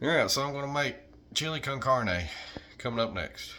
Alright, so I'm going to make chili con carne coming up next.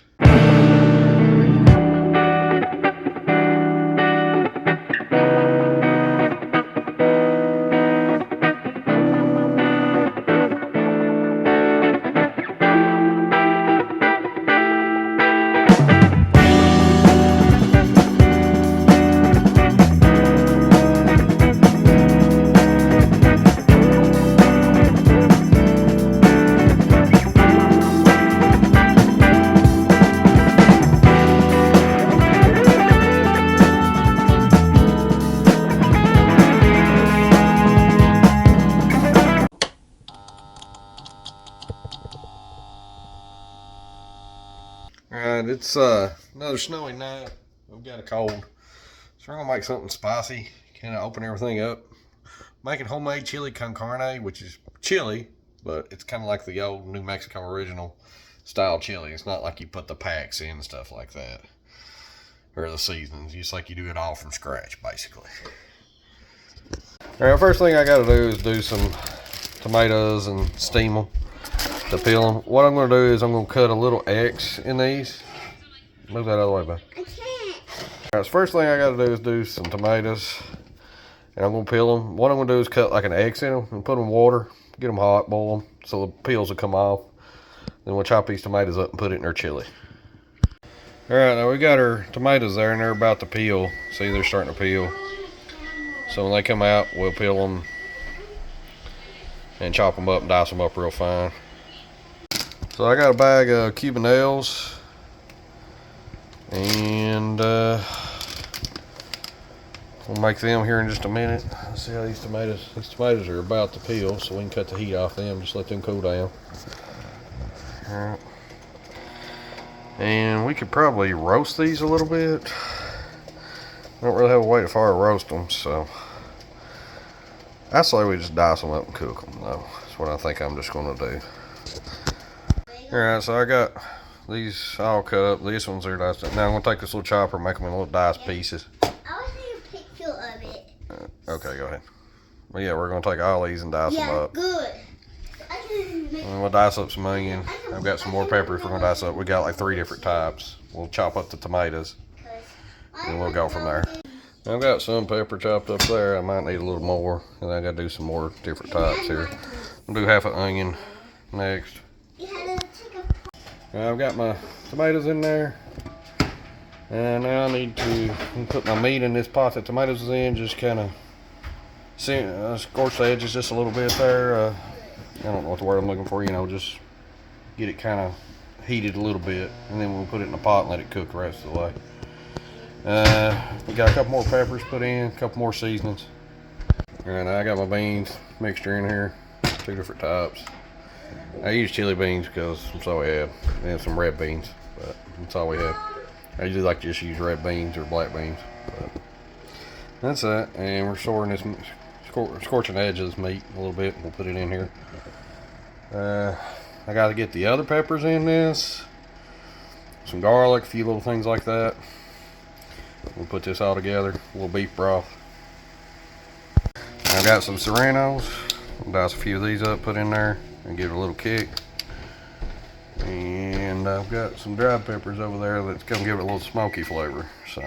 Alright, it's another snowy night. We've got a cold. So we're going to make something spicy, kind of open everything up. Making homemade chili con carne, which is chili, but it's kind of like the old New Mexico original style chili. It's not like you put the packs in and stuff like that, or the seasonings. Just like you do it all from scratch, basically. Alright, first thing I got to do is do some tomatoes and steam them. To peel them. What I'm going to do is I'm going to cut a little X in these. Move that out of the way, bud. I can't. Alright, so first thing I got to do is do some tomatoes. And I'm going to peel them. What I'm going to do is cut like an X in them and put them in water. Get them hot, boil them so the peels will come off. Then we'll chop these tomatoes up and put it in our chili. Alright, now we got our tomatoes there and they're about to peel. See, they're starting to peel. So when they come out, we'll peel them and chop them up and dice them up real fine. So I got a bag of Cuban nails, and we'll make them here in just a minute. Let's see how these tomatoes are about to peel, so we can cut the heat off them, just let them cool down. All right. And we could probably roast these a little bit. I don't really have a way to fire roast them, so I say we just dice them up and cook them though. That's what I think I'm just gonna do. Alright, so I got these all cut up. These ones are diced up. Now I'm going to take this little chopper and make them in little diced pieces. I want to take a picture of it. Okay, go ahead. But yeah, we're going to take all these and dice them up. Yeah, good. And we'll dice up some onion. I've got some more peppers we're going to dice up. We got like 3 different types. We'll chop up the tomatoes. And we'll go from there. I've got some pepper chopped up there. I might need a little more. And I got to do some more different types here. We'll do half an onion next. I've got my tomatoes in there, and now I need to put my meat in this pot that tomatoes is in. Just kind of scorch the edges just a little bit there. I don't know what the word I'm looking for. You know, just get it kind of heated a little bit, and then we'll put it in the pot and let it cook the rest of the way. We got a couple more peppers put in, a couple more seasonings, and I got my beans mixture in here, 2 different types. I use chili beans because that's all we had, and some red beans, but that's all we had. I usually like to just use red beans or black beans, but that's that. And we're scorching the edge of this meat a little bit. We'll put it in here. I got to get the other peppers in this, some garlic, a few little things like that. We'll put this all together, a little beef broth. I've got some serranos. I'll dice a few of these up, put in there, and give it a little kick. And I've got some dried peppers over there that's gonna give it a little smoky flavor. So,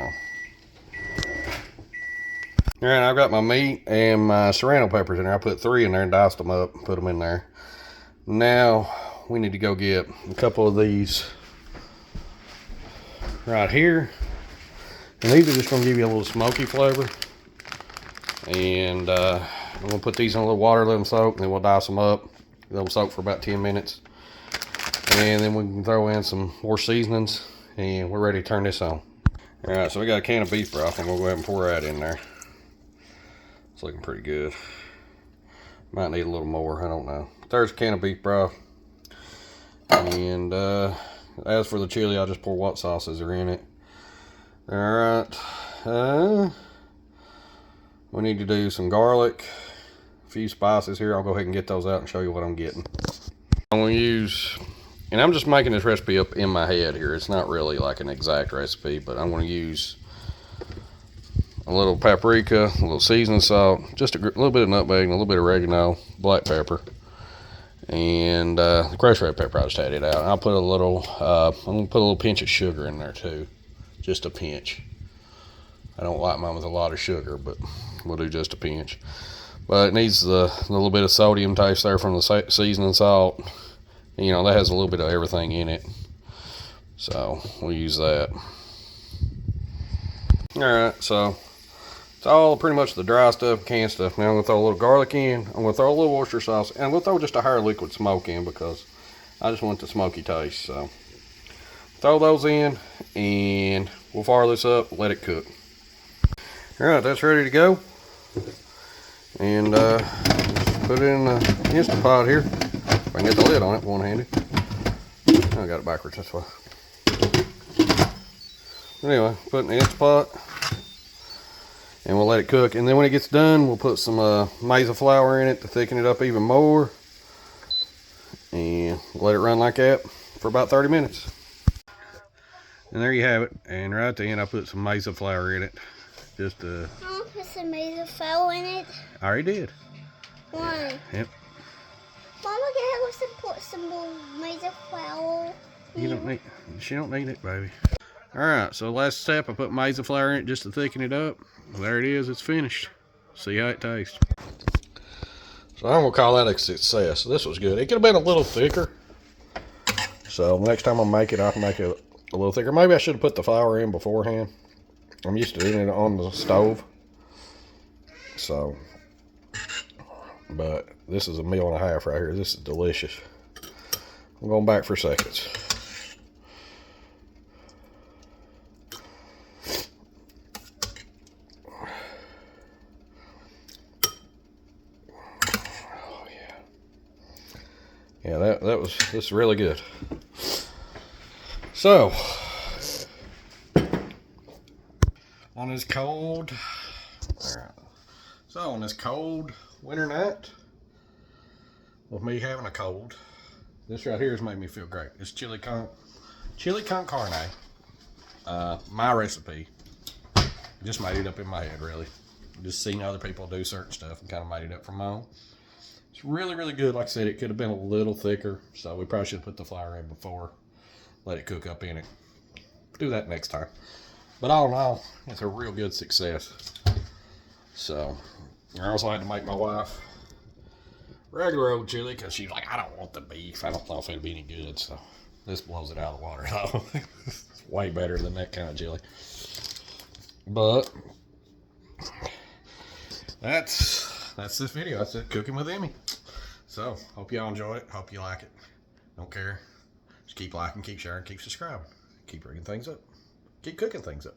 alright, I've got my meat and my serrano peppers in there. I put 3 in there and diced them up and put them in there. Now we need to go get a couple of these right here, and these are just gonna give you a little smoky flavor. And I'm gonna put these in a little water, let them soak, and then we'll dice them up. Let them soak for about 10 minutes. And then we can throw in some more seasonings, and we're ready to turn this on. Alright, so we got a can of beef broth. I'm gonna go ahead and pour that in there. It's looking pretty good. Might need a little more, I don't know. There's a can of beef broth. And as for the chili, I'll just pour what sauces are in it. Alright. We need to do some garlic, a few spices here. I'll go ahead and get those out and show you what I'm getting. I'm going to use, and I'm just making this recipe up in my head here. It's not really like an exact recipe, but I'm going to use a little paprika, a little seasoning salt, just a little bit of nutmeg, a little bit of oregano, black pepper, And the crushed red pepper, I just add it out. And I'll put a little, I'm gonna put a little pinch of sugar in there too, just a pinch. I don't like mine with a lot of sugar, but we'll do just a pinch. But it needs the little bit of sodium taste there from the seasoning salt. And, you know, that has a little bit of everything in it, so we'll use that. All right, so it's all pretty much the dry stuff, canned stuff. Now I'm gonna throw a little garlic in. I'm gonna throw a little Worcester sauce, and I'm gonna throw just a higher liquid smoke in because I just want the smoky taste. So throw those in, and we'll fire this up, let it cook. All right, that's ready to go. And put it in the Instant Pot here. If I can get the lid on it one-handed. I got it backwards, that's why. Anyway, put it in the Instant Pot. And we'll let it cook. And then when it gets done, we'll put some maize flour in it to thicken it up even more. And let it run like that for about 30 minutes. And there you have it. And right at the end, I put some maize flour in it. Just to... I want to put some maize flour in it. I already did. Why? Yep. Mama, can I have to put some more maize flour? You don't need, she don't need it, baby. Alright, so last step, I put maize flour in it just to thicken it up. There it is, it's finished. See how it tastes. So I'm gonna call that a success. This was good. It could have been a little thicker. So next time I make it, I can make it a little thicker. Maybe I should have put the flour in beforehand. I'm used to doing it on the stove. So, but this is a meal and a half right here. This is delicious. I'm going back for seconds. Oh yeah. Yeah, this is really good. So, on this cold winter night, with me having a cold, this right here has made me feel great. It's Chili Con Carne. My recipe. Just made it up in my head, really. Just seen other people do certain stuff and kind of made it up from my own. It's really, really good. Like I said, it could have been a little thicker, so we probably should have put the flour in before. Let it cook up in it. Do that next time. But all in all, it's a real good success. So, I also had to make my wife regular old chili because she's like, I don't want the beef. I don't know if it'll be any good. So, this blows it out of the water. It's way better than that kind of chili. But, that's this video. That's it, cooking with Emmy. So, hope y'all enjoy it. Hope you like it. Don't care. Just keep liking, keep sharing, keep subscribing. Keep bringing things up. Keep cooking things up.